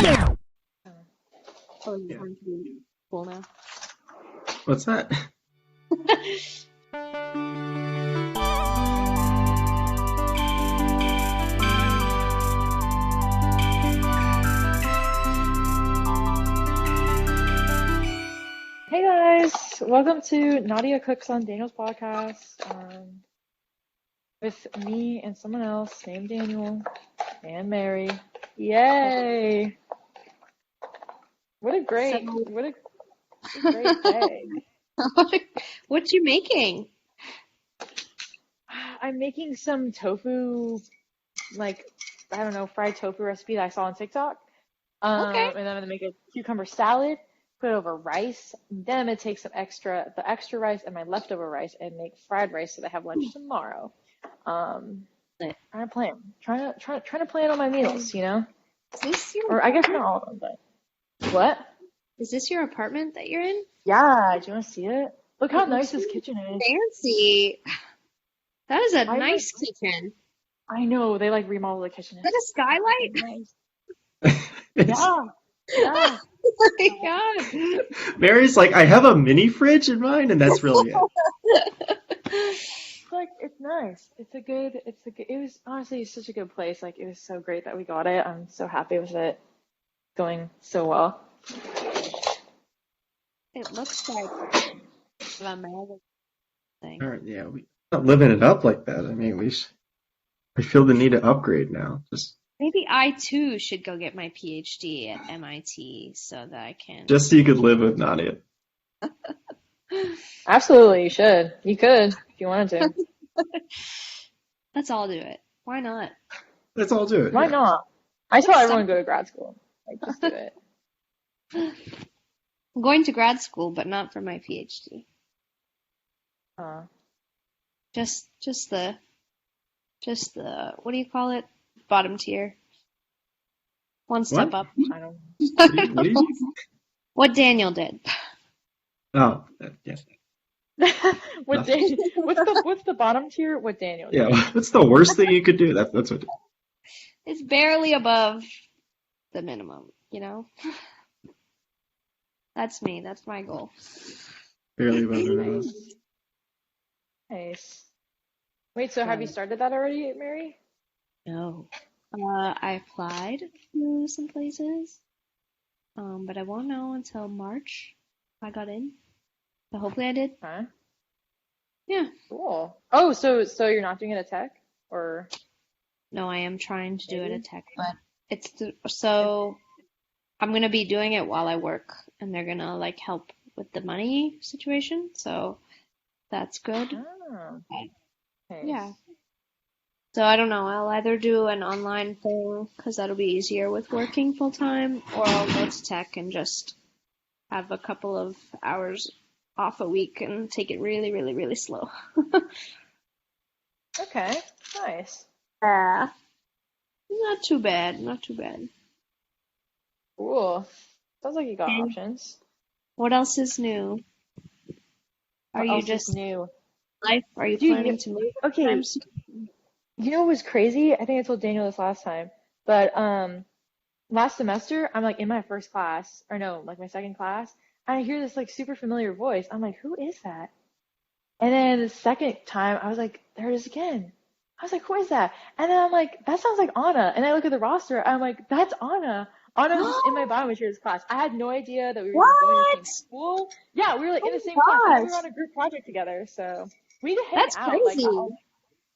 Oh, you Yeah. want to be cool now? What's that? Hey guys, welcome to Nadia Cooks on Daniel's podcast. With me and someone else named Daniel and Mary. Yay! What a So, great, great day. what you making? I'm making some tofu, like I don't know, fried tofu recipe that I saw on TikTok. Okay. And then I'm gonna make a cucumber salad, put it over rice. Then I'm gonna take the extra rice and my leftover rice and make fried rice so that I have lunch tomorrow. Um, trying to plan, trying to plan all my meals, you know? Is this your Or I guess apartment? not all of them, but what? Is this your apartment that you're in? Yeah, do you want to see it? Look how It nice looks this really kitchen is. fancy. That is a I like, nice kitchen. Is I know they like remodel the kitchen. that a It's skylight? nice. It's Yeah, yeah. Oh my God. Mary's like, I have a mini fridge in mine, and that's really it. It's like it's nice. It was honestly such a good place. Like it was so great that we got it. I'm so happy with it going so well. It looks like a magic thing. All right, yeah, we're not living it up like that. I mean, I feel the need to upgrade now. Maybe I too should go get my PhD at MIT so that I can. Just so you could live with Nadia. Absolutely, you should. You could if you wanted to. Let's all do it. Why not? Let's all do it. Why Yeah. not? I tell Let's everyone start. to go to grad school. Like just do it. I'm going to grad school, but not for my PhD. Uh, Just the what do you call it? Bottom tier. One step What? up. I don't What do you mean? What Daniel did. Oh, yeah. know. What Nothing. Daniel? What's the bottom tier? What Daniel Yeah. did? What's the worst thing you could do? That's what. It's barely above the minimum, you know? That's me. That's my goal. Barely above the minimum. Nice, nice. Wait, so have you So, started that already, Mary? no. I applied to some places, but I won't know until March if I got in. But hopefully I did. Huh? Yeah. Cool. Oh, so you're not doing it at Tech, or No, I am trying to do it maybe? at tech, but so I'm gonna be doing it while I work, and they're gonna like help with the money situation, so that's good. Oh, But, yeah. nice. So I don't know. I'll either do an online thing because that'll be easier with working full time, or I'll go to tech and just have a couple of hours off a week and take it really, really, really slow. Okay, nice. Yeah. Not too bad. Not too bad. Cool. Sounds like you got And options. what else is new? Are What you else is just new? life? Are you Dude, planning to move anytime okay, soon? you know what was crazy? I think I told Daniel this last time, but last semester I'm like in my first class, or no, like my second class, and I hear this like super familiar voice. I'm like, who is that? And then the second time I was like, there it is again. I was like, who is that? And then I'm like, that sounds like Anna. And I look at the roster, I'm like, that's Anna. Anna was in my biomaterials class. I had no idea that we were even going to the same What? school. Yeah, we were like in Oh the same class, and then my we were gosh. on a group project together. So we need to hang That's out like crazy.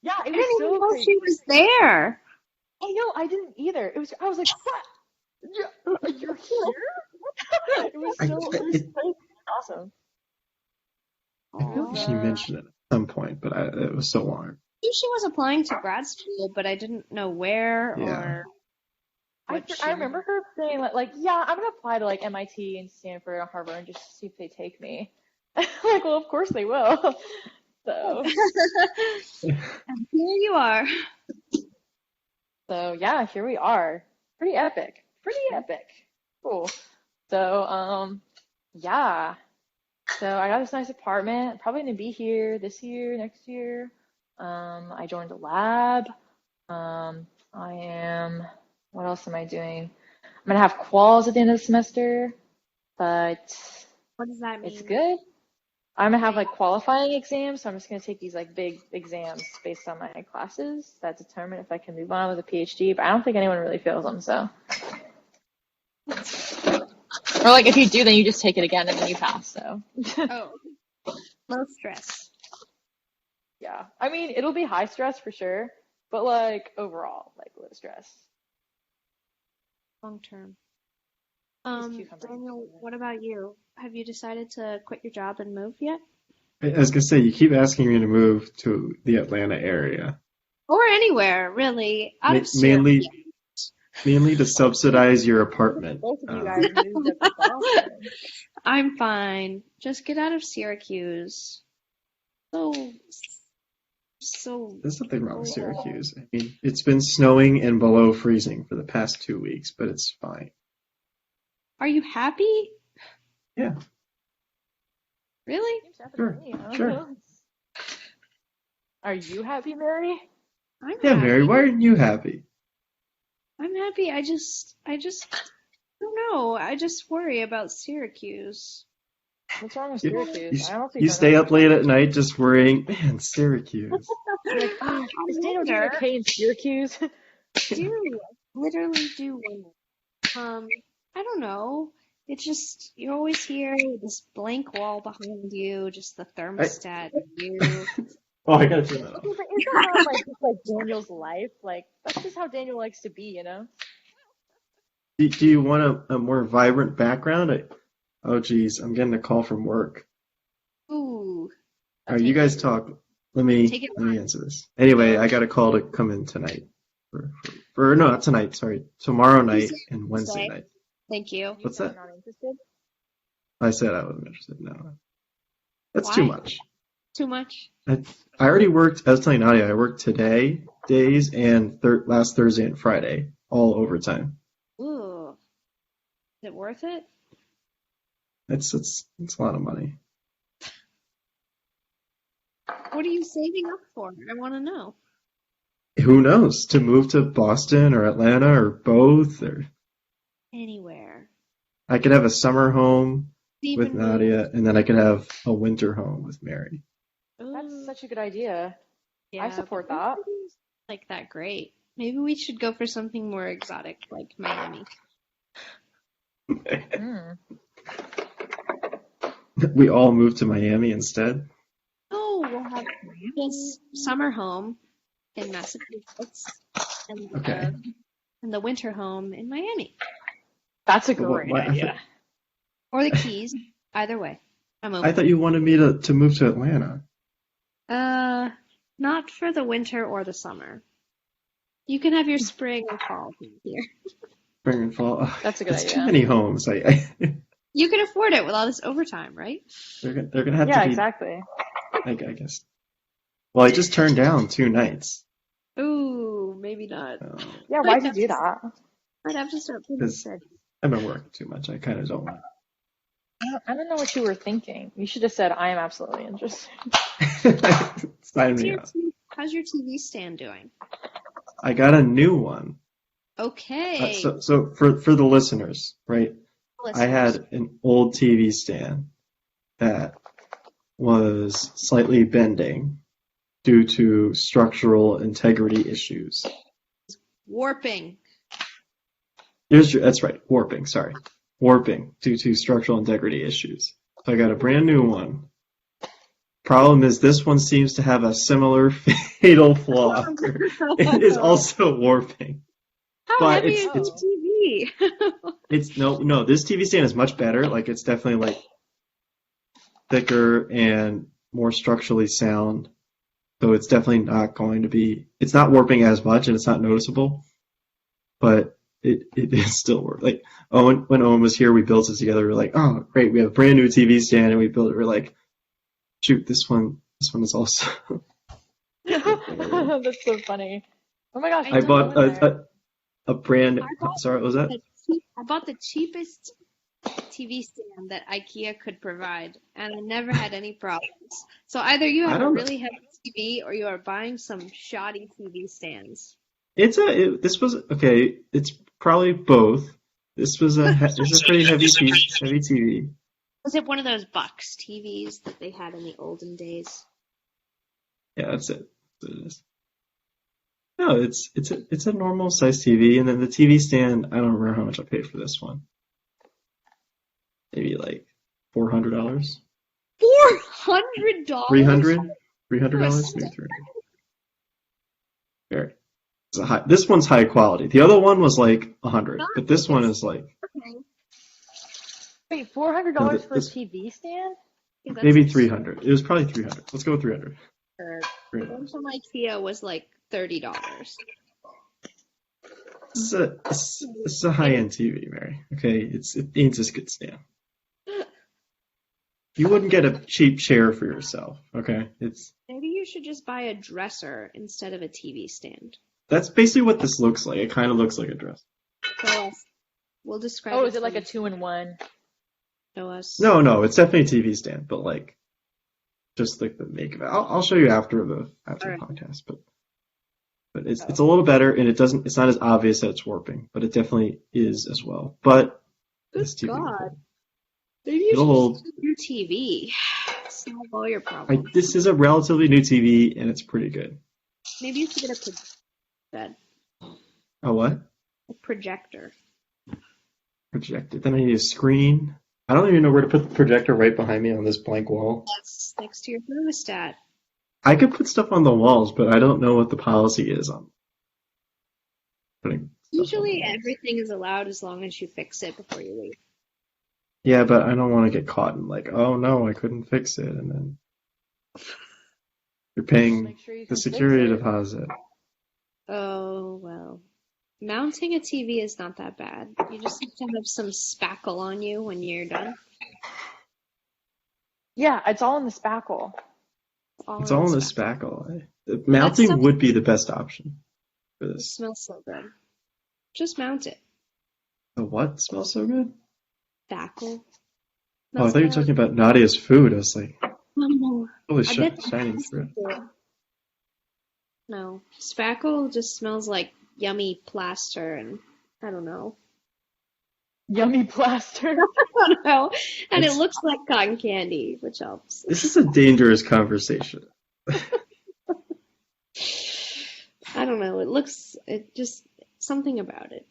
yeah, it I was didn't even so know crazy. she was there. I know, I didn't either. I was like, what? You're here? It was It crazy, awesome. I It feel was like Aw. she mentioned it at some point, but it was so long. Knew she was applying to grad school, but I didn't know where Yeah. or what I she was. remember her saying like, yeah, I'm gonna apply to like MIT and Stanford and Harvard and just see if they take me. Like, well, of course they will. So, And here you are. so yeah, here we are. Pretty epic. Pretty epic. Cool. So, yeah. So I got this nice apartment. Probably gonna be here this year, next year. I joined a lab. I am, what else am I doing? gonna have quals at the end of the semester, but What does that it's mean? good. I'm gonna have Like, like qualifying exams, so I'm just gonna take these like big exams based on my classes that determine if I can move on with a PhD. But I don't think anyone really feels them, so. Or like if you do, then you just take it again and then you pass. So. oh, low stress, Yeah, I mean it'll be high stress for sure, but like overall, like low stress. long term. These cucumbers are Daniel, good. what about you? Have you decided to quit your job and move yet? I was gonna say, you keep asking me to move to the Atlanta area, Or anywhere, really, out Ma of Syracuse. mainly mainly to subsidize your apartment. Both of you guys moved up to Boston. I'm fine. Just get out of Syracuse. So, so There's nothing wrong with cold. Syracuse. I mean, it's been snowing and below freezing for the past 2 weeks, but it's fine. Are you happy? Yeah, Really? Seems happy to sure, me. I don't sure. know. Are you happy, Mary? I'm Yeah, Mary, happy. why aren't you happy? I'm happy. I don't know. I just worry about Syracuse. What's wrong with You, Syracuse? you, I honestly you don't know stay what up you're late talking at about. night just worrying, man, Syracuse. You're like, I is Daniel doing wonder. okay in Syracuse? I literally do wonder. I don't know. It's just you're always here with this blank wall behind you, just the I, thermostat view. oh, I gotta turn that Okay, off. but isn't that like just like Daniel's life? Like that's just how Daniel likes to be, you know? Do you want a more vibrant background? Oh, geez, I'm getting a call from work. Ooh, All right, you guys talk. Let me take it let me on. answer this. Anyway, I got a call to come in tonight. For no, not tonight. Sorry, tomorrow You said night and Wednesday Wednesday. night. Thank you. And you What's said you're that? not interested? I said I wasn't interested. No, that's too Why? much. Too much? I already worked. I was telling Nadia, I worked today, days, and last Thursday and Friday, all overtime. Ooh, is it worth it? It's a lot of money. What are you saving up for? I want to know. Who knows? To move to Boston or Atlanta or both, or Anywhere. I could have a summer home with Even move. Nadia, and then I could have a winter home with Mary. That's Ooh, such a good idea. I yeah, but support that. winter is like that great. Maybe we should go for something more exotic, like Miami. Mm. We all moved to Miami instead. Oh, we'll have this summer home in Massachusetts and Okay, the winter home in Miami. That's a but what? great Why? idea. Or the Keys. Either way. I'm I thought open. you wanted me to move to Atlanta. Uh, not for the winter or the summer. You can have your spring and fall here. Spring and fall. Ugh, That's a good that's too idea. many homes. You can afford it with all this overtime, right? they're gonna have to Yeah, be. exactly. I guess. Well, I just turned down 2 nights. Ooh, maybe not. Yeah, Might why'd you have do to, that? might have to start putting Because study. I've been working too much. I kind of don't want I don't know what you were thinking. You should have said, I am absolutely interested. to. Sign me up. How's your TV stand doing? I got a new one. Okay, So for the listeners, right? I listeners. had an old TV stand that was slightly bending due to structural integrity issues. Warping. That's right, warping, sorry. Warping due to structural integrity issues. So I got a brand new one. Problem is this one seems to have a similar fatal flaw where it is also warping. How But heavy it's is it's Oh. your TV? it's no, this TV stand is much better. Like it's definitely like thicker and more structurally sound. So it's definitely not going to be, it's not warping as much and it's not noticeable, but it is still work. Like when Owen was here, we built it together. We're like, oh great, we have a brand new TV stand and we built it. We're like, shoot, this one is also. That's so funny. Oh my gosh, I I there's don't. no bought one there. a brand. I bought Sorry, what was that? I bought the cheapest TV stand that IKEA could provide, and I never had any problems. So either you I have a don't know. really heavy TV or you are buying some shoddy TV stands. This was okay. It's probably both. This is a pretty heavy TV. Was it one of those box TVs that they had in the olden days? Yeah, that's it. That's what it is. No, it's a normal size TV, and then the TV stand. I don't remember how much I paid for this one. Maybe like $400, $400 $300, maybe 300. Very. This one's high quality. The other one was like 100, but this one is like Wait, no, $400 for a TV stand? maybe 300. It was probably 300. Let's go with 300. The one from IKEA was like $30. This is a high-end TV, Mary. Okay, it needs a good stand. You wouldn't get a cheap chair for yourself. Okay, Maybe you should just buy a dresser instead of a TV stand. that's basically what this looks like. It kind of looks like a dress. Show us. We'll describe Oh, it is it to like a you. 2-in-1? Show us. No, it's definitely a TV stand, but like just like the make of it. I'll show you after the Alright. podcast, but it's a little better, and it's not as obvious that it's warping, but it definitely is as well. But Good this TV will God. hold. Maybe you It'll should hold. just get your TV. Solve all your problems. This is a relatively new TV, and it's pretty good. Maybe you should get a Oh, what? projector. Projected. Then I need a screen. I don't even know where to put the projector right behind me on this blank wall. That's next to your thermostat. I could put stuff on the walls, but I don't know what the policy is on putting stuff on the Usually walls. everything is allowed as long as you fix it before you leave. Yeah, but I don't want to get caught in like, oh no, I couldn't fix it, and then you're paying Make sure you the can fix security it. deposit. Oh, well. Mounting a TV is not that bad. You just have to have some spackle on you when you're done. Yeah, it's all in the spackle. It's all in the spackle. spackle. That Mounting stuff would be the best option for this. smells so good. Just mount it. The what smells so good? Spackle. Oh, I thought you were That's talking about Nadia's food. I was like, no. holy I shit, bet shiny fruit. No. Spackle just smells like yummy plaster and I don't know. Yummy plaster. I don't know. And it It's, looks like cotton candy, which helps. this is a dangerous conversation. I don't know. It just, something about it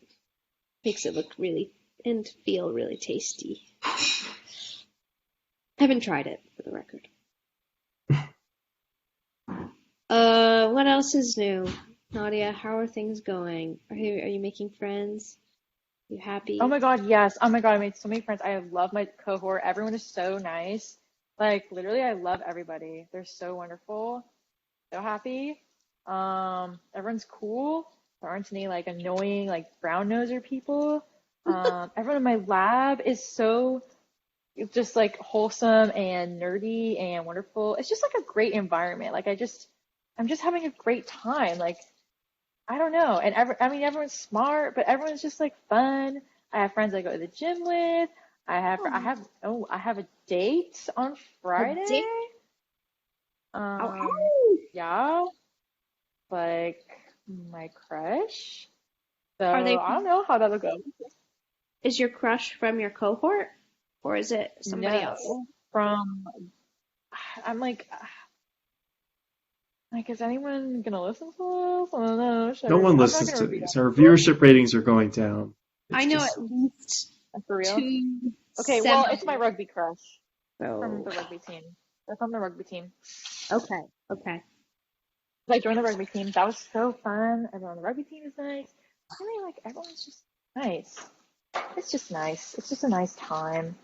makes it look really and feel really tasty. I haven't tried it, for the record. What else is new? Nadia, how are things going? Are you making friends? You happy? Oh my God, yes. Oh my God, I made so many friends. I love my cohort. Everyone is so nice. Like literally, I love everybody. They're so wonderful, so happy. Everyone's cool. There aren't any like annoying like brown noser people. Everyone in my lab is so just like wholesome and nerdy and wonderful. It's just like a great environment. Like I'm just having a great time. Like I don't know. And everyone's smart, but everyone's just like fun. I have friends I go to the gym with. I have a date on A Friday. date? Oh, Um, oh. yeah, like my crush. So Are they? I don't know how that'll go. Is your crush from your cohort, or is it somebody else? No, from I'm like, is anyone gonna listen to this? I don't know. No one I'm not listens gonna to repeat these. it. Our viewership ratings are going down. I It's know just at least For real? two Okay, well, it's my semi. rugby crush from So the rugby team. They're from the rugby team. okay, okay. I joined the rugby team. That was so fun. Everyone on the rugby team is nice. I mean, like everyone's just nice. It's just nice. It's just a nice time.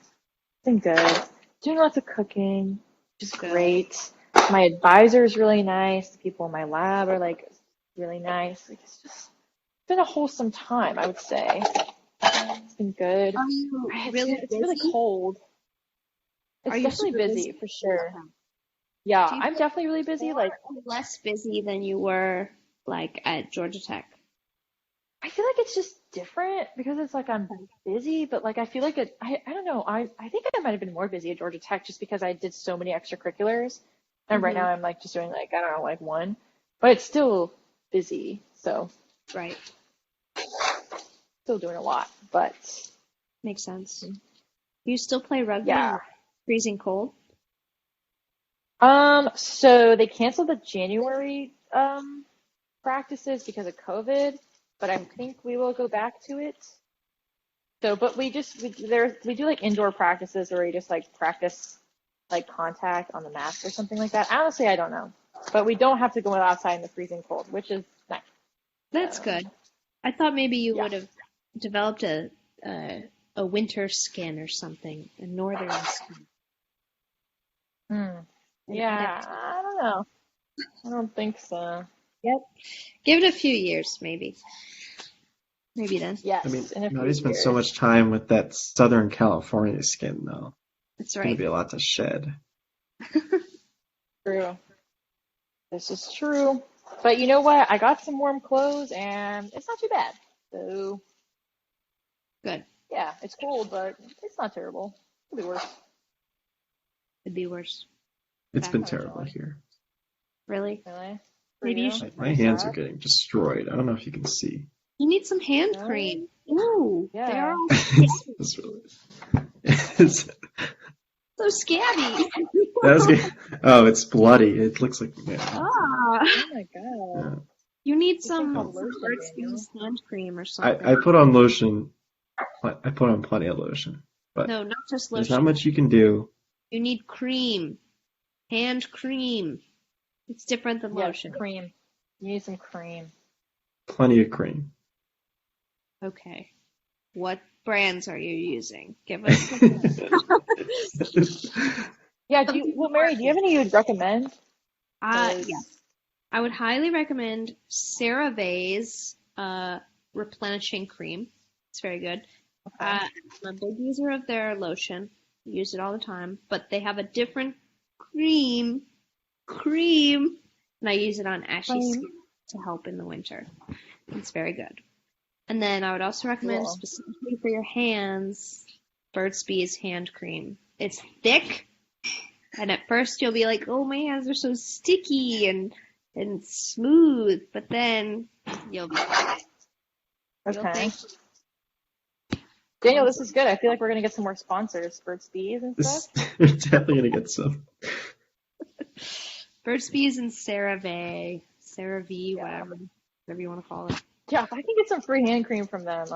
It's been good. Doing lots of cooking, which is Good. great. My advisor is really nice. The people in my lab are like really nice. Like it's been a wholesome time, I would say. It's been good. Are you It's really busy? cold. Are It's you definitely super busy busy? for sure. Okay. Yeah, Do you I'm feel definitely really busy. more Like or less busy than you were like at Georgia Tech? I feel like it's just different because it's like I'm busy, but like I feel like I don't know. I think I might have been more busy at Georgia Tech just because I did so many extracurriculars. And right Mm-hmm. now I'm like just doing like I don't know, like one. But it's still busy. So Right. still doing a lot, but Makes sense. You still play rugby in yeah. freezing cold? So they canceled the January practices because of COVID, but I think we will go back to it. So, but we do like indoor practices where we just like practice like contact on the mats or something like that. Honestly, I don't know, but we don't have to go outside in the freezing cold, which is nice. That's good. I thought maybe you Yeah. would have developed a winter skin or something, a northern skin, Hmm. an Yeah, adapt. I don't know. I don't think so. Yep. Give it a few years, maybe. Maybe then. I mean, Yes, in a few Nadia spent so years. much time with that Southern California skin, though. That's It's going to right. be a lot to shed. True. This is true. But you know what? I got some warm clothes and it's not too bad. So, Good. yeah, it's cold, but it's not terrible. Could be worse. Could be worse. It's Back. been Kind of terrible chilly. here. Really? Really? For Maybe you you? should. My Is hands are that? getting destroyed. I don't know if you can see. You need some hand Really? cream. Ooh, they are Yeah. all scabby. It's really, it's, So scabby. that was good. Oh, it's bloody. It looks like, yeah. Ah, Oh my God. Yeah. you need This thing some called lotion, Burt's Daniel. Bees hand cream or I something. put on lotion. I put on plenty of lotion, but No, not just there's not lotion. much you can do. You need cream. Hand cream. It's different than Yes, lotion. cream. You need some cream. Plenty of cream. Okay. What brands are you using? Give us some. Yeah, Something well, more. Mary, do you have any you'd recommend? 'Cause, Yes. I would highly recommend CeraVe's replenishing cream. It's very good. okay. I'm a big user of their lotion. I use it all the time, but they have a different cream, and I use it on ashy Cream. skin to help in the winter. It's very good. And then I would also recommend Cool. specifically for your hands, Burt's Bees hand cream. It's thick, and at first you'll be like, "Oh, my hands are so sticky and smooth," but then you'll be you'll Okay. thank Daniel, this once is good. I feel like we're gonna get some more sponsors, Burt's Bees and stuff. This, you're definitely gonna get some. Burt's Bees and CeraVe, CeraVe, Yeah. whatever you want to call it. Yeah, if I can get some free hand cream from them,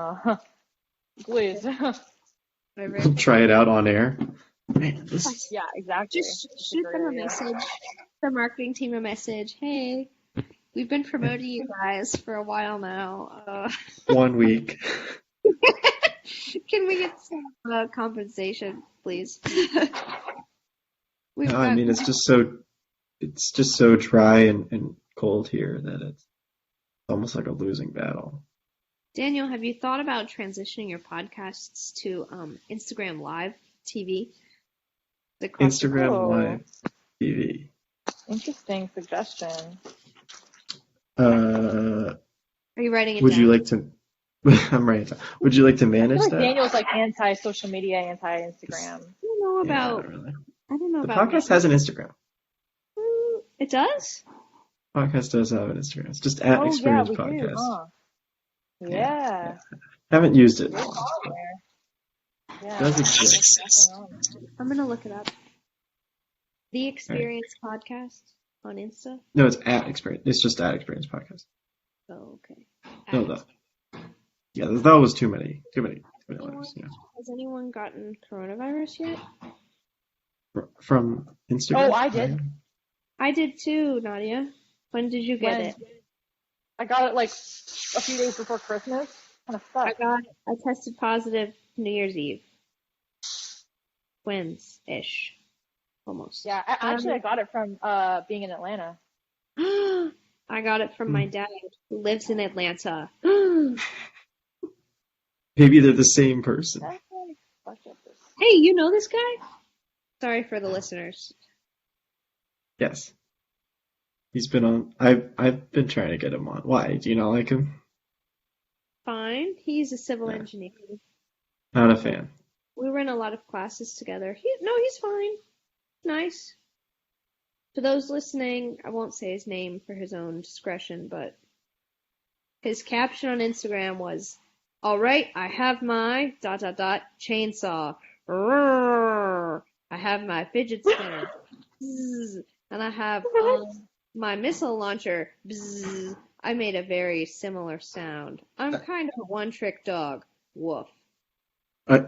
please. Whatever. Try it out on air. Man, this. Yeah, exactly. Just That's a shoot great them a idea. message, the marketing team a message. Hey, we've been promoting you guys for a while now. 1 week. Can we get some compensation, please? We've No, I got. mean it's just so dry and cold here that it's almost like a losing battle. Daniel, have you thought about transitioning your podcasts to Instagram Live TV? Across the Instagram Oh, Live TV. interesting suggestion. Uh, Are you writing it would you down? like to? I'm right. Would you like to I feel manage like that? Daniel's like anti-social media, anti-Instagram. I don't know Yeah, about. not really. I don't know The about. podcast has an Instagram. It does? Podcast does have an Instagram. It's just at Oh yeah, Experience we do, Podcast. huh? Yeah, Yeah. haven't used it. It is on there. It Yeah, does it's exist. definitely on there. I'm gonna look it up. The Right. Experience Podcast on Insta. No, it's at Experience. It's just at Experience Podcast. Oh, okay. No, that. Yeah, that was too many letters. Yeah. Has anyone gotten coronavirus yet? From Instagram. Oh, I did. I did too, Nadia. When did you get When? it? I got it like a few days before Christmas. Kind of sucked. I tested positive New Year's Eve. Twins-ish. Almost. Yeah, actually, I got it from being in Atlanta. I got it from Hmm. my dad, who lives in Atlanta. Maybe they're the same person. Actually, fuck up this. Hey, you know this guy? Sorry for the listeners. Yes. He's been on. I've been trying to get him on. Why? Do you not like him? Fine. He's a civil Yeah. engineer. Not a fan. We were in a lot of classes together. He's fine. Nice. For those listening, I won't say his name for his own discretion, but his caption on Instagram was, All right, I have my chainsaw. Roar. I have my fidget spinner. Bzzz. And I have my missile launcher. Bzzz. I made a very similar sound. I'm kind of a one-trick dog. Woof. I,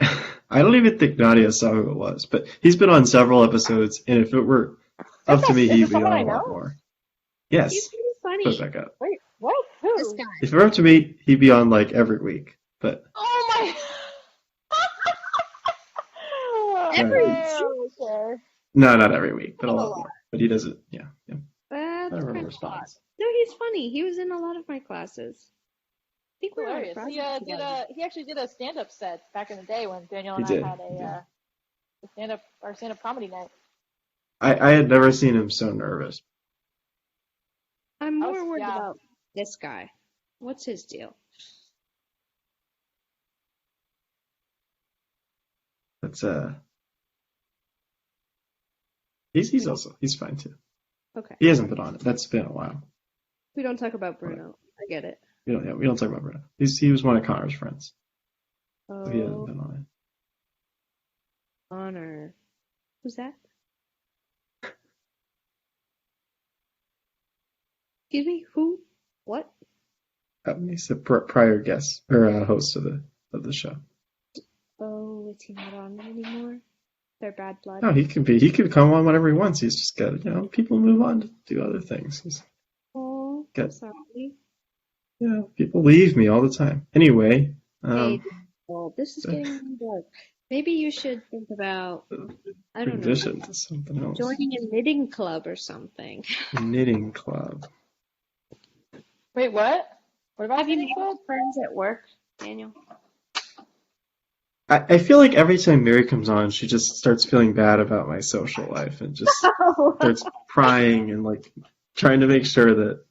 I don't even think Nadia saw who it was, but he's been on several episodes, and if it were up to me, Is he'd this be on someone I a lot know? more. He's Yes, pretty put it funny. back up. Wait, what? This Who? guy. If it were up to me, he'd be on like every week, but Oh my. Every Oh, okay. no, not every week, but a a lot lot. more. But he does it, yeah. I That's don't remember kind of odd. response. No, he's funny. He was in a lot of my classes. I think we were on a Hilarious. project together. He actually did a stand-up set back in the day when Daniel He and I did. had He did. a stand-up comedy night. I had never seen him so nervous. I'm I was, more worried yeah. about this guy. What's his deal? That's he's fine too. Okay. He hasn't been on it. That's been a while. We don't talk about Bruno. I get it. We don't talk about Bruno. He was one of Connor's friends. Oh, But he hasn't been on Connor. Who's that? Excuse me? Who? What? it. He's the prior guest or host of the show. Oh, is he not on anymore? They're bad blood. No, he could come on whenever he wants. He's just got people move on to do other things. Oh, Got sorry. people leave me all the time. Anyway, Hey, well, this is getting dark. Maybe you should think about, I don't know, transition to something else. joining a knitting club or something. Knitting club. Wait, what? What about Have you knitting club? made friends at work, Daniel? I feel like every time Mary comes on, she just starts feeling bad about my social life and just starts prying and like trying to make sure that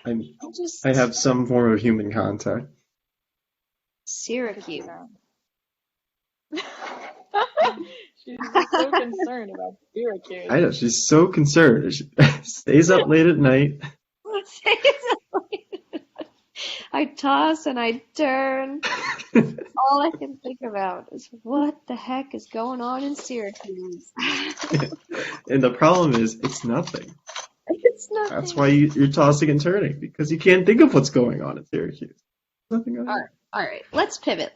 I have some form of human contact. Syracuse. She's so concerned about Syracuse. I know, she's so concerned. She stays up late at night. I toss and I turn. All I can think about is what the heck is going on in Syracuse. And the problem is, it's nothing. It's nothing. That's why you're tossing and turning, because you can't think of what's going on in Syracuse. Nothing going on. All right. Let's pivot.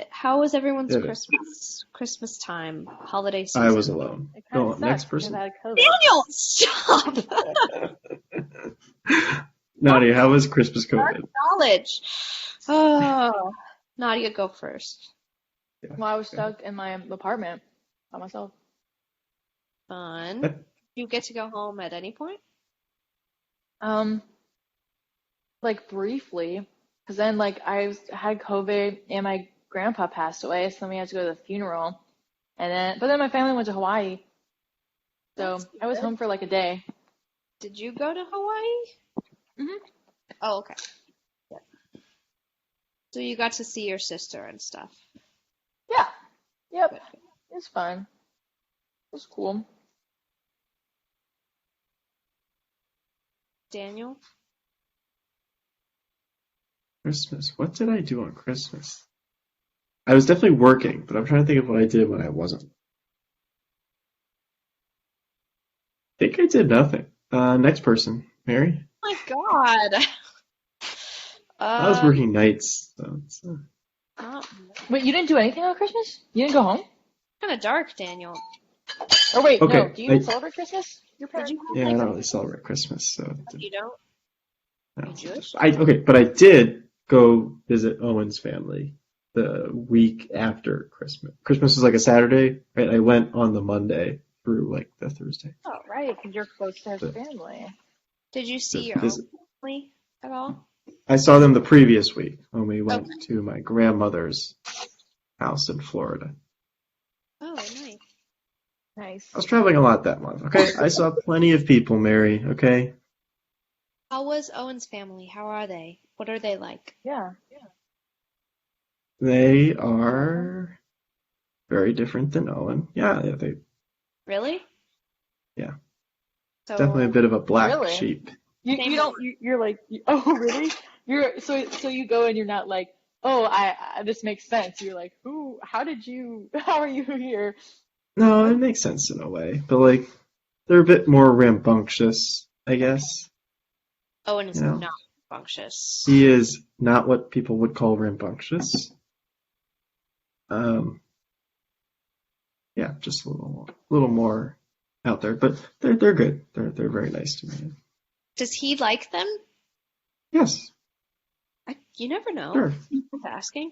How was everyone's Pivot. Christmas time, holiday season? I was alone. It kind Go of on, next sucks because person. I had COVID. Daniel, stop. Nadia, how was Christmas COVID? Knowledge. Oh, Nadia, go first. Well, I was stuck in my apartment by myself. Fun. Did you get to go home at any point? Like briefly, because then like had COVID and my grandpa passed away, so then we had to go to the funeral, but then my family went to Hawaii, so That's I was good. home for like a day. Did you go to Hawaii? Mhm. Oh, okay. Yeah. So you got to see your sister and stuff. Yeah. Yep. Good. It's fun. It was cool. Daniel? Christmas. What did I do on Christmas? I was definitely working, but I'm trying to think of what I did when I wasn't. I think I did nothing. Next person. Mary? Oh my God. I was working nights, so it's, Not Wait, you didn't do anything on Christmas? You didn't go home? kind of dark, Daniel. Or wait, Okay, no. Do you even celebrate Christmas? Your Did parents? you have yeah, I like don't really celebrate Christmas, so you don't? no. You Jewish? But I did go visit Owen's family the week after Christmas. Christmas was like a Saturday, right? I went on the Monday through like the Thursday. Oh, right, because you're close to his The- family. Did you see to your own visit. family at all? I saw them the previous week when we went Okay. to my grandmother's house in Florida. Oh, nice. Nice. I was traveling a lot that month, okay? I saw plenty of people, Mary, okay? How was Owen's family? How are they? What are they like? Yeah. They are very different than Owen. Yeah, they Really? Yeah. So definitely a bit of a black Really? sheep. You Same don't, you're like, oh, really? So you go and you're not like, oh, I this makes sense. You're like, how are you here? No, it makes sense in a way, but like they're a bit more rambunctious, I guess. Owen You is know, not functious. he is not what people would call rambunctious. Um, yeah, just little more out there, but they're good. They're very nice to me. Does he like them? Yes, You never know. sure. Worth asking.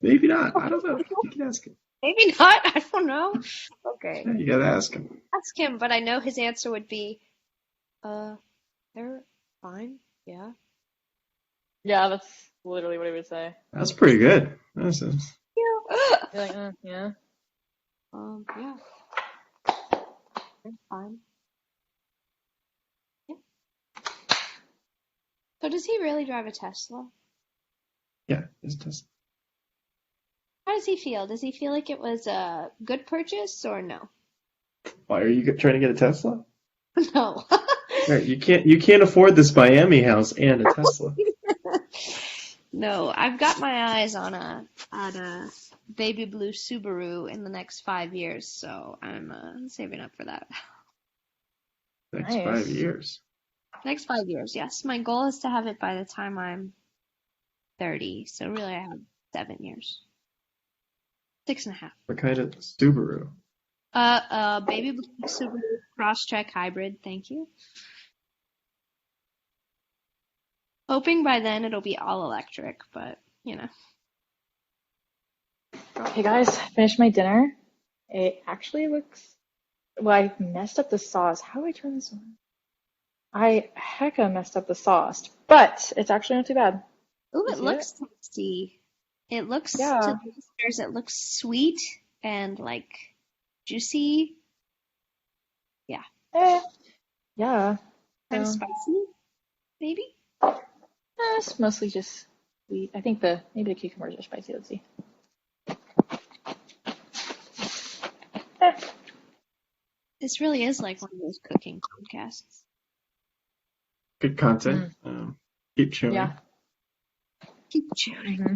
Maybe not. I don't know. You can ask him. Maybe not. I don't know. Okay. Yeah, you gotta ask him. Ask him, but I know his answer would be, uh, they're fine. Yeah. Yeah, that's literally what he would say. That's pretty good. That's a, Yeah. You're like, yeah. Yeah, they're fine. Yeah. So does he really drive a Tesla? yeah, it's just How does he feel? Does he feel like it was a good purchase or no? why are you trying to get a Tesla? No. Right, you can't afford this Miami house and a Tesla. No, I've got my eyes on a baby blue Subaru in the next 5 years, so I'm saving up for that. Next 5 years. Next 5 years, yes. My goal is to have it by the time I'm 30, so really I have 7 years. 6.5. What kind of Subaru? Baby blue Subaru Crosstrek hybrid, thank you. Hoping by then it'll be all electric, but you know. Hey guys, finished my dinner. It actually looks. Well, I messed up the sauce. How do I turn this on? I hecka messed up the sauce, but it's actually not too bad. Ooh, You it see looks tasty. It looks to Yeah. the listeners, it looks sweet and like juicy. Yeah, Yeah. kind of So, spicy, maybe. it's mostly just sweet. I think maybe the cucumbers are spicy. Let's see. Eh, This really is like one of those cooking podcasts. Good content. Keep chewing. yeah. Keep chewing. hmm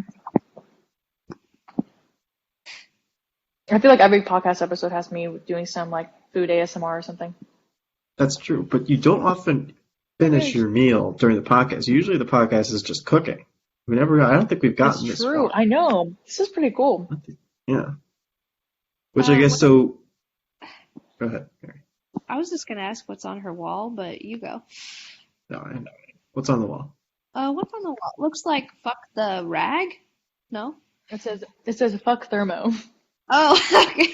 I feel like every podcast episode has me doing some like food ASMR or something. That's true, but you don't often finish your meal during the podcast. Usually the podcast is just cooking. I don't think we've gotten It's this true. far. I know. This is pretty cool. Yeah. Which I guess so. Go ahead, Mary. I was just gonna ask what's on her wall, but you go. No, I know. What's on the wall? What's on the wall? Looks like fuck the rag? No? It says fuck thermo. Oh, okay.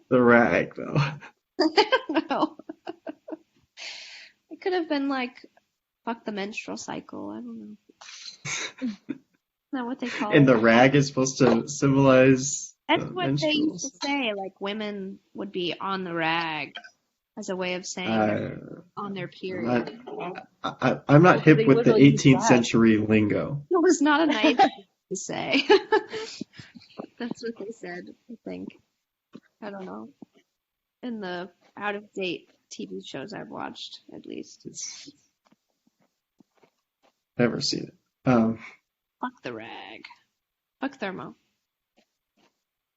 The rag, though. No. It could have been like fuck the menstrual cycle. I don't know. Isn't that what they call And it? the rag is supposed to symbolize That's the what they used menstruals. to say. Like women would be on the rag as a way of saying they're on their period. I'm not hip They with the literally use 18th rag. century lingo. It was not a nice thing to say. That's what they said, I think. I don't know. In the out of date TV shows I've watched, at least. Never seen it. Fuck the rag. Fuck thermo.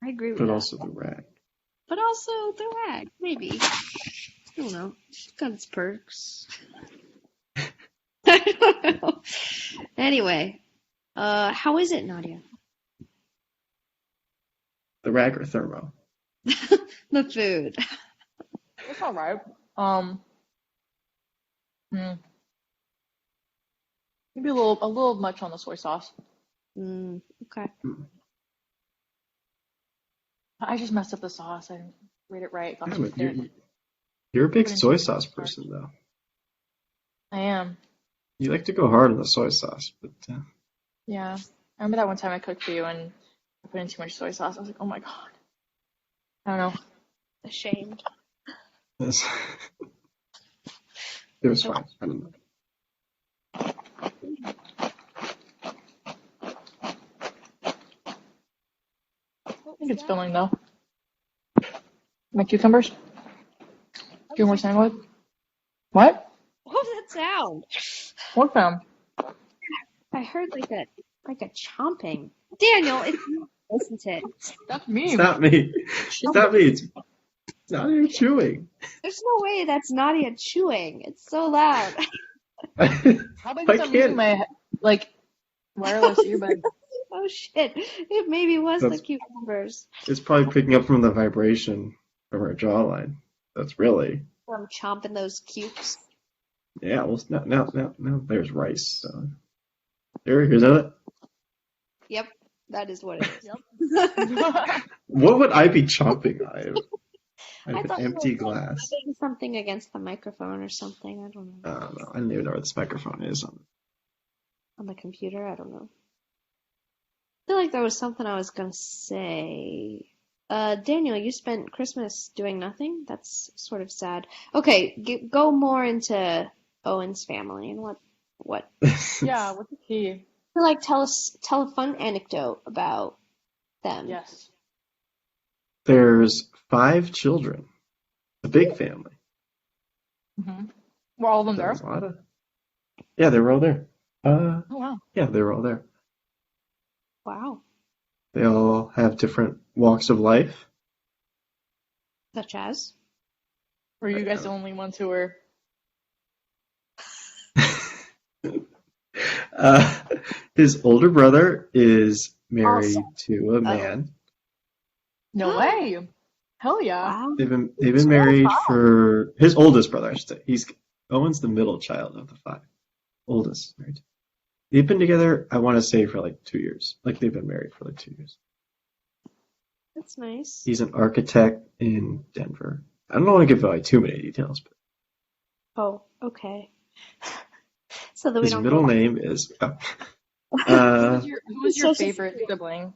I agree with But that. also the rag. But also the rag, maybe. I don't know. It's got its perks. I don't know. Anyway, how is it, Nadia? The rag or thermo? The food. It's all right. Maybe a little much on the soy sauce. Okay. I just messed up the sauce. I didn't read it right. Got Yeah, too but thick. you're a big Put in soy too sauce much person, though. I am. You like to go hard on the soy sauce, but Yeah. I remember that one time I cooked for you and I put in too much soy sauce. I was like, oh my God. I don't know. Ashamed. it was fine. I don't know. I think it's filling though. My cucumbers? Do you want more sandwich? What? What was that sound? What them? I heard like a chomping. Daniel, it's you, isn't it? That's It's me. not me. It's not me. It's not even chewing. There's no way that's Nadia chewing. It's so loud. Probably I because I'm using can't. my like wireless earbuds. Oh shit! It maybe was the That's cucumbers. It's probably picking up from the vibration from her jawline. That's really. From chomping those cukes. Yeah. Well, now there's rice. So here's it. Yep, that is what it is. Yep. What would I be chomping? I I have thought an you were empty like glass. rubbing something against the microphone or something. I don't know. I don't know. I don't even know where this microphone is. On the computer, I don't know. I feel like there was something I was gonna say. Daniel, you spent Christmas doing nothing? That's sort of sad. Okay, go more into Owen's family and what. Yeah, what's the key? Like tell a fun anecdote about them. Yes. There's 5 children. A big family. Mm-hmm. Were all of them So there? there's a lot of. Yeah, they were all there. Oh wow. Yeah, they were all there. Wow. They all have different walks of life. Such as? Were you guys the only ones who were? Uh, his older brother is married Awesome. to a man. No way. Hell yeah. Wow. They've been married for his oldest brother, I should say. Owen's the middle child of the 5. Oldest married. They've been together, I want to say, for like 2 years. Like they've been married for like 2 years. That's nice. He's an architect in Denver. I don't want to give away too many details, but Oh, okay. So that we his don't middle go. name is. Who was your So favorite sibling?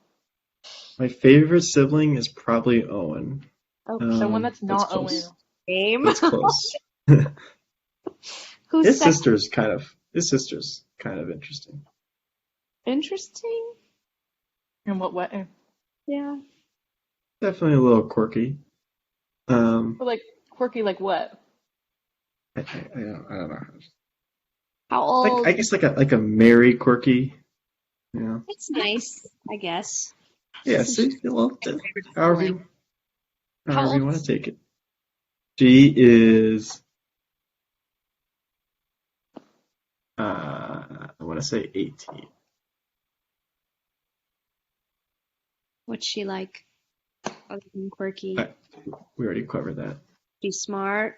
My favorite sibling is probably Owen. Oh, Someone that's That's not Owen. close. game. That's close. Who's His second? sister's kind of interesting. Interesting. In what way? Yeah. Definitely a little quirky. Or like quirky, like what? I don't know. How old? I guess like a merry quirky. You know. It's nice, I guess. Yeah. See, well, however you How however you old want is to take it. She is. I want to say 18. what's she like? Other than quirky. We already covered that. She's smart.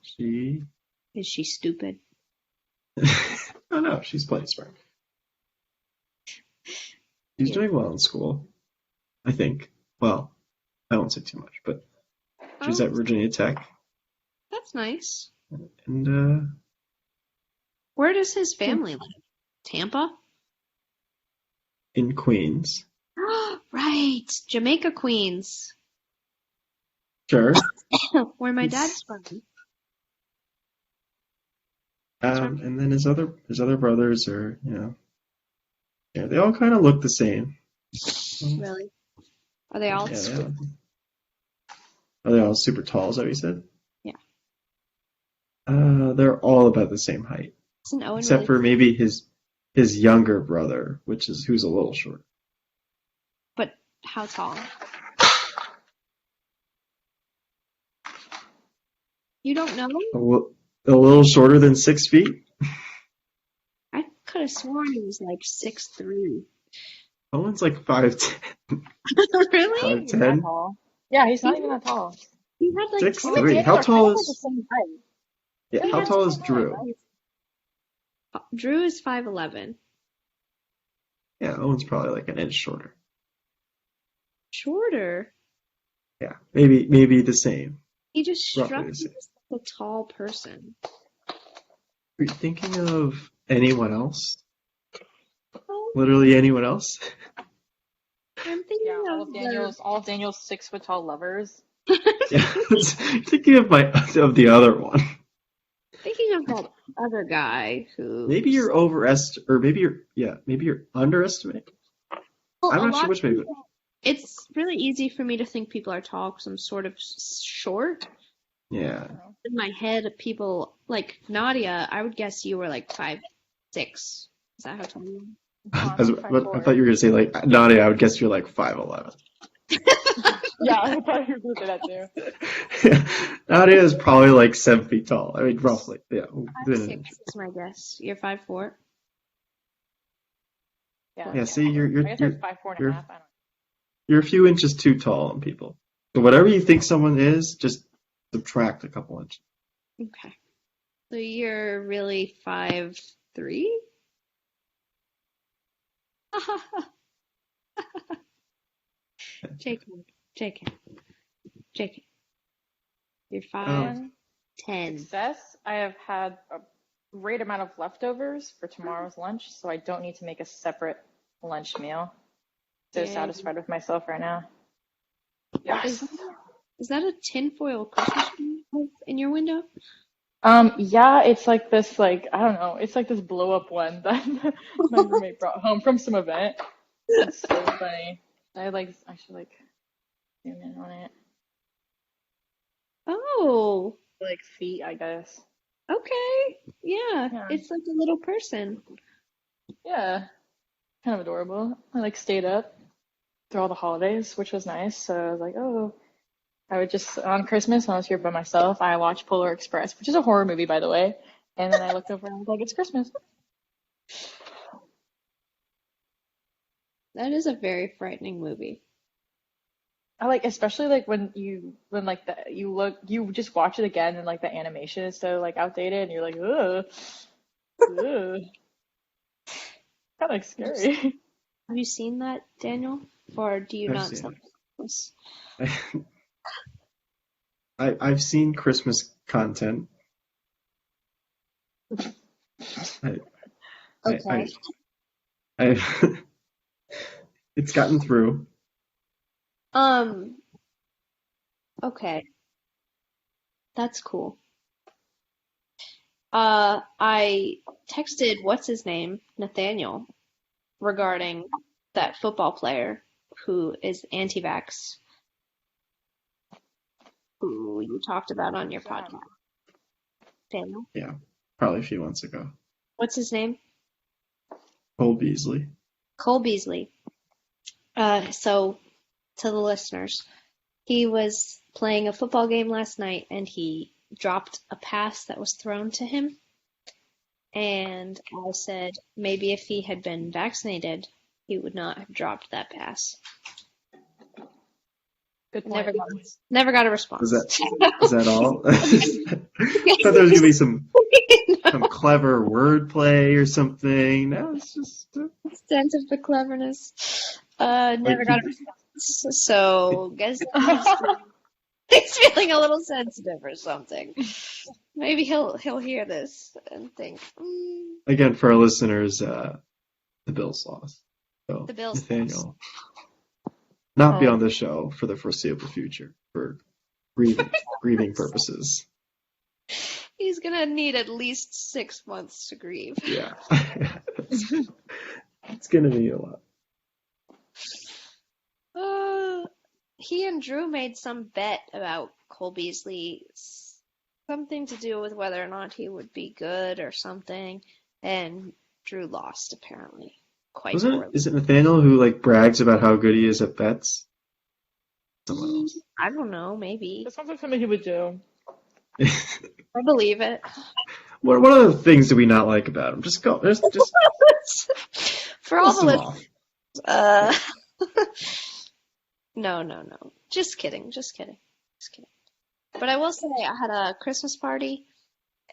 She. Is she stupid? Oh no, she's plenty smart. She's doing well in school, I think. Well, I won't say too much, but she's Oh, at Virginia Tech, that's nice. and Where does his family live? Tampa? in Queens. Right. Jamaica Queens. Sure. Where my dad's from. And then his other brothers are, yeah, they all kind of look the same. Really? Are they all Yeah, are they all super tall? Is that what you said? Yeah. They're all about the same height, Isn't Owen except really? for maybe his younger brother, who's a little short. But how tall? You don't know? A little shorter than 6 feet. I could have sworn he was like 6'3". Owen's like 5'10". Really? He's not that 5'10". tall. Yeah, he's not even that tall. He had like 6'3". Daniel How are tall kind of the is same height. yeah? He How has tall is the same Drew? height. Drew is 5'11". Yeah, Owen's probably like an inch shorter. Shorter. Yeah, maybe the same. He just struck Roughly me the same. as a tall person. Are you thinking of anyone else? Oh, Literally anyone else? I'm thinking Yeah, of all of Daniel's 6 foot tall lovers. Yeah, thinking of the other one. thinking of that other guy who. Maybe you're or maybe you're underestimating. Well, I'm a not lot sure of which way. people- It's really easy for me to think people are tall because I'm sort of short. Yeah, In my head, people like Nadia, I would guess you were like 5'6". 6. Is that how tall you I'm As, like but I 5'4". thought you were gonna say like Nadia. I would guess you're like 5'11". Yeah, I thought you were gonna say that too. Nadia is probably like 7 feet tall. I mean, roughly. Yeah. are? within an 5'6" inch. is my guess. You're 5'4"? Yeah, Yeah. yeah. See, you're I you're guess I was you're 5'4" and a you're half. I don't you're a few inches too tall on people. So whatever you think someone is, just subtract a couple inches. Okay. So you're really 5'3"? JK, JK, JK. You're Oh, 5'10". Success. I have had a great amount of leftovers for tomorrow's lunch, so I don't need to make a separate lunch meal. So Yeah. satisfied with myself right now. Is Yes. that, is that a tinfoil Christmas tree in your window? Yeah, it's like this, like, I don't know, it's like this blow up one that my roommate brought home from some event. It's so funny. I should like zoom in on it. Oh, Like feet, I guess. okay. Yeah, Yeah. it's like a little person. Yeah. Kind of adorable. I like stayed up through all the holidays, which was nice. So I was like, oh, I would just on Christmas when I was here by myself, I watched Polar Express, which is a horror movie, by the way. And then I looked over and I was like, it's Christmas. That is a very frightening movie. I like, especially like when like you just watch it again and like the animation is so like outdated and you're like, ugh, ugh, kind of like Have you, scary. have you seen that, Daniel? Or do you I've not seen celebrate Christmas? it. I've seen Christmas content. I, Okay. I it's gotten through. Um, okay. That's cool. I texted what's his name, Nathaniel, regarding that football player who is anti-vax, who you talked about on your podcast. Daniel, Yeah, probably a few months ago. what's his name? Cole Beasley. Cole Beasley. So to the listeners, he was playing a football game last night and he dropped a pass that was thrown to him. And I said maybe if he had been vaccinated, he would not have dropped that pass. Good Never point. got, never got a Is response. that all? I thought there was gonna be some clever wordplay or something. No, it's just Sense of the cleverness. like Never got a response. So guess he's feeling a little sensitive or something. Maybe he'll hear this and think, again for our listeners, the Bills lost. So the Bills lost. Nathaniel not be Oh, on the show for the foreseeable future for grieving purposes. He's gonna need at least 6 months to grieve. Yeah, it's gonna be a lot. He and Drew made some bet about Cole Beasley, something to do with whether or not he would be good or something, and Drew lost apparently quite poorly. Is it Nathaniel who like brags about how good he is at bets? Someone else. I don't know, maybe. that sounds like something he would do. I believe it. What other things do we not like about him? Just go. Just For all list the them listeners, off. no. Just kidding. But I will say I had a Christmas party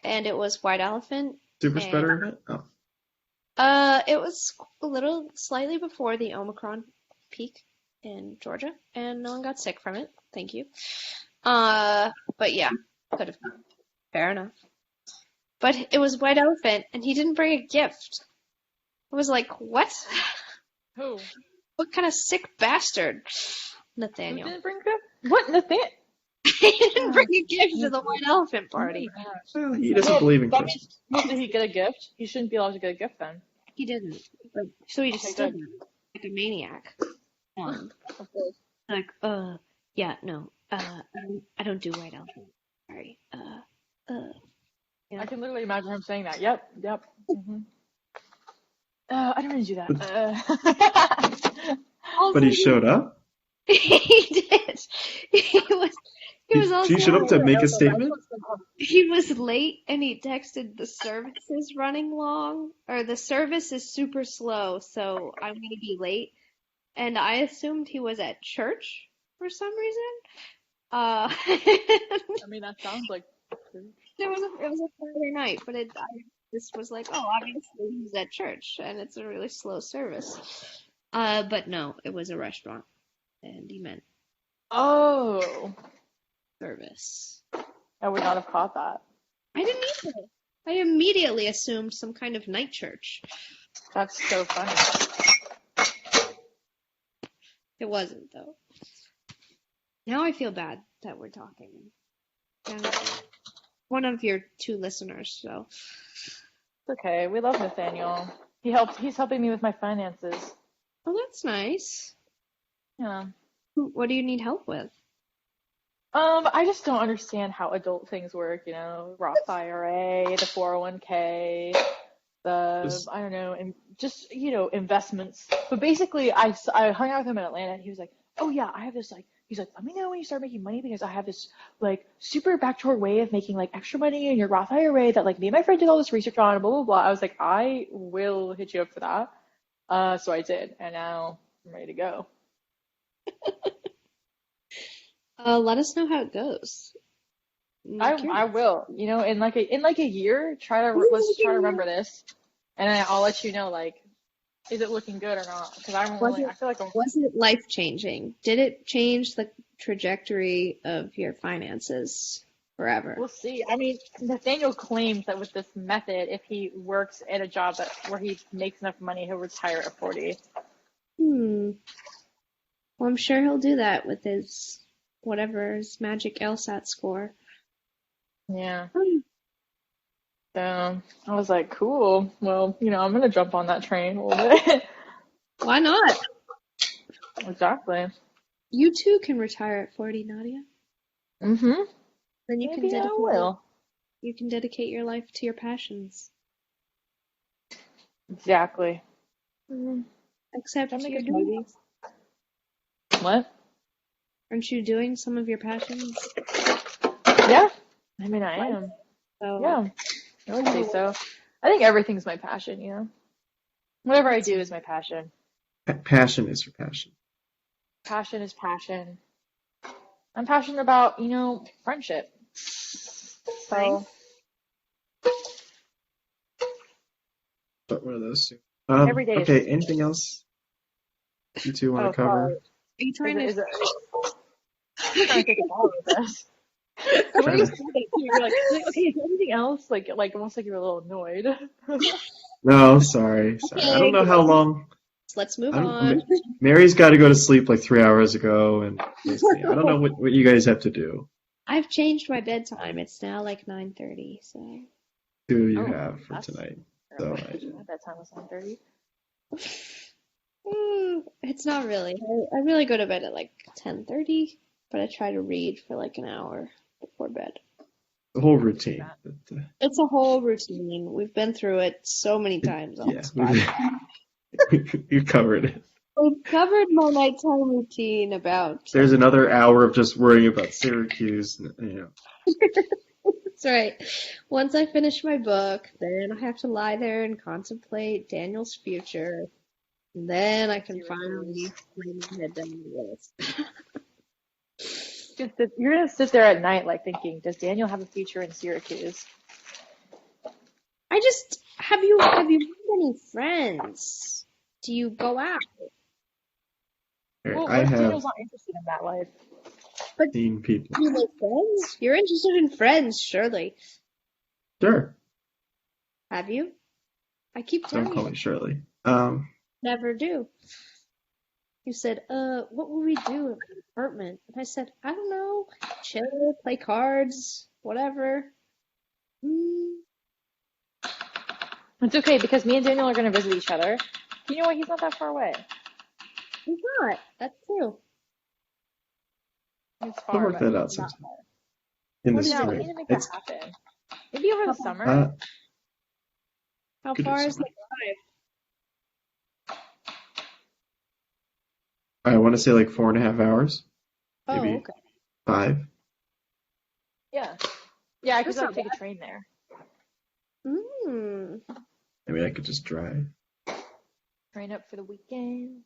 and it was White Elephant Super and spreader event? Oh. it was a little slightly before the Omicron peak in Georgia and no one got sick from it. Thank you. But yeah, could have fair enough. But it was White Elephant and he didn't bring a gift. I was like, what? Who? What kind of sick bastard? Who Nathaniel. didn't bring gift? What, Nathaniel? He didn't bring a gift to the White Elephant party. Well, he doesn't Well, believe in that Christmas. means did he get a gift? He shouldn't be allowed to get a gift then. He didn't. So he just Okay, stood good. there like a maniac. Of course. Like, yeah, no, I don't do White Elephant. Sorry. I can literally imagine him saying that. Yep. hmm I didn't mean to do that. But, Also, but he showed up? he did. He was he was He also showed up to make a statement? he was late and he texted the service is running long or the service is super slow, so I'm gonna be late. And I assumed he was at church for some reason. I mean, that sounds like. It was a Friday night, but I just was like, oh, obviously he's at church, and it's a really slow service. But no, it was a restaurant, and he meant Oh, service. I would not have caught that. I didn't either. I immediately assumed some kind of night church. That's so funny. It wasn't though. Now I feel bad that we're talking. And one of your two listeners, so. It's okay. We love Nathaniel. He's helping me with my finances. Oh, that's nice. Yeah. What do you need help with? I just don't understand how adult things work, Roth IRA, the 401k, I don't know, and just, investments. But basically, I hung out with him in Atlanta, and he was like, oh yeah, I have this, he's like, let me know when you start making money, because I have this, super backdoor way of making, extra money in your Roth IRA that, me and my friend did all this research on, blah, blah, blah. I was like, I will hit you up for that. So I did, and now I'm ready to go. Let us know how it goes. I will, in a year, let's try to remember this, and then I'll let you know, is it looking good or not? Because I feel like Was it life changing? Did it change the trajectory of your finances forever? we'll see. I mean, Nathaniel claims that with this method, if he works at a job where he makes enough money, he'll retire at 40. Well, I'm sure he'll do that with his magic LSAT score. Yeah. So I was like, cool. Well, I'm gonna jump on that train a little bit. Why not? Exactly. You too can retire at 40, Nadia. Mm-hmm. Then Maybe I will. You can dedicate your life to your passions. Exactly. Except Can I make you're a doing. smoothie? What? Aren't you doing some of your passions? Yeah. I mean, I am. So, Yeah. I would say so. I think everything's my passion, Whatever I do is my passion. Passion is your passion. Passion is passion. I'm passionate about, friendship. So, But one of those two. every day is Okay, anything else you two want to cover? Are you trying to? I'm trying to take a ball with this. The way you said it, you're like, okay, is there anything else? Almost like you're a little annoyed. No, sorry. I don't know how long. Let's move on. Mary's got to go to sleep 3 hours ago, and I don't know what you guys have to do. I've changed my bedtime. It's now 9:30. So. Who you have for tonight? So My bedtime was 9:30. It's not really. I really go to bed at 10:30, but I try to read for an hour before bed. the whole routine. It's a whole routine. We've been through it so many times on this podcast. You covered it. We've covered my nighttime routine about. There's another hour of just worrying about Syracuse. That's right. Once I finish my book, then I have to lie there and contemplate Daniel's future. And then I can finally lay my head down on this. You're gonna sit there at night thinking, does Daniel have a future in Syracuse? Have you had any friends? Do you go out? Well, I have Daniel's not interested in that life. But seen people. you like friends? You're interested in friends, surely. Sure. Have you? I keep telling Don't call you. me Shirley. Never do. You said, what will we do in the apartment? And I said, I don't know. Chill, play cards, whatever. It's okay because me and Daniel are gonna visit each other. You know what? He's not that far away. He's not. That's true. He's We'll far, work but that out he's not sometime. far. In the Yeah, we spring. need to make that happen. Maybe over the summer. How far is the drive? I want to say like 4.5 hours, Oh, maybe okay. 5. Yeah. Yeah, I could That's like not take a train there. bad. Mm. I mean, I could just drive. Train up for the weekend.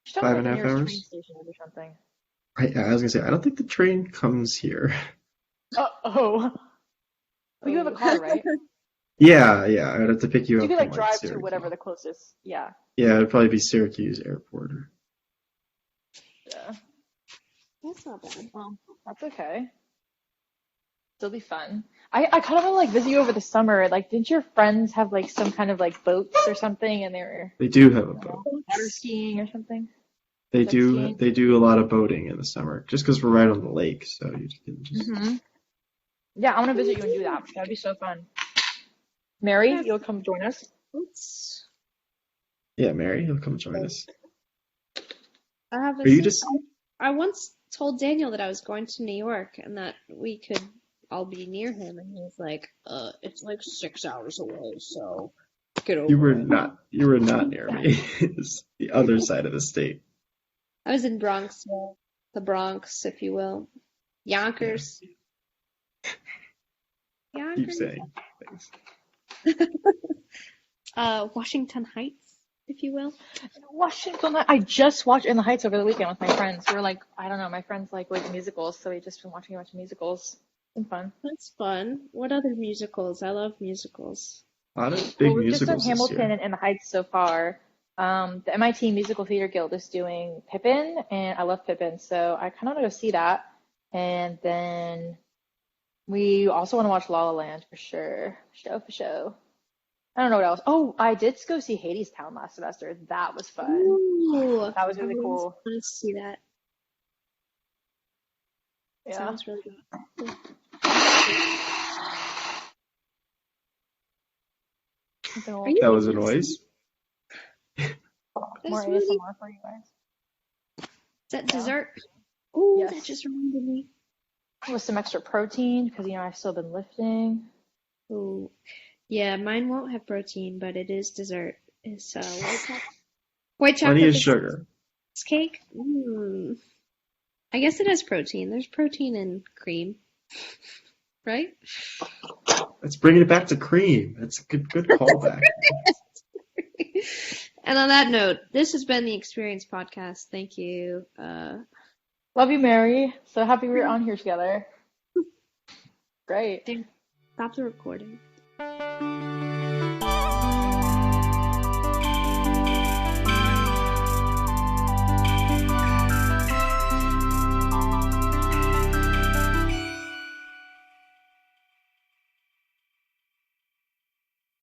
Just tell me Five like and the a half nearest train hours. station or something. I was gonna say I don't think the train comes here. Oh. But you have a Oh. car, right? Yeah. I would have to pick you So you up could from like like drive to whatever Syracuse. the closest. Yeah. Yeah, it'd probably be Syracuse Airport. Yeah. That's not bad. Well, that's okay. Still be fun. I kind of want to like visit you over the summer. Like, didn't your friends have like some kind of like boats or something and they were, They do have a I don't know, boat. water skiing or something? They Jet do skiing? they do a lot of boating in the summer, just because we're right on the lake, so you can just. Mm-hmm. Yeah, I want to visit you and do that. That'd be so fun. Mary, That's you'll come join us? oops. Yeah, Mary, he'll come join us. I have a Are you sis. just? I once told Daniel that I was going to New York and that we could all be near him, and he was like, it's like 6 hours away, so get You over were it. not. You were not near me. It's the other side of the state. I was in Bronx, the Bronx, if you will. Yeah. Yonkers. Keep Yonkers. saying things. Washington Heights, if you will. Washington. I just watched In the Heights over the weekend with my friends. We were like, I don't know, my friends like musicals, so we just been watching a bunch of musicals. It's been fun. That's fun. What other musicals? I love musicals. A lot of Well, big we've just done musicals this Hamilton year. and In the Heights so far. The MIT Musical Theater Guild is doing Pippin, and I love Pippin, so I kind of want to go see that. And then we also want to watch La La Land for sure. For show. I don't know what else. Oh, I did go see Hades Town last semester. That was fun. Ooh, That was I really always cool. want to see that. Yeah. Sounds really good. Something a Are little you That was a fun. noise. More That's really, ASMR for you guys. is that Yeah. dessert? Ooh, that Yes. just reminded me. With some extra protein because I've still been lifting. Ooh, yeah, mine won't have protein, but it is dessert. It's white Plenty chocolate of biscuits sugar. cake. I guess it has protein. There's protein in cream, right? Let's bring it back to cream. That's a good callback. And on that note, this has been the Experience Podcast. Thank you. Love you, Mary. So happy we're on here together. Great. Stop the recording.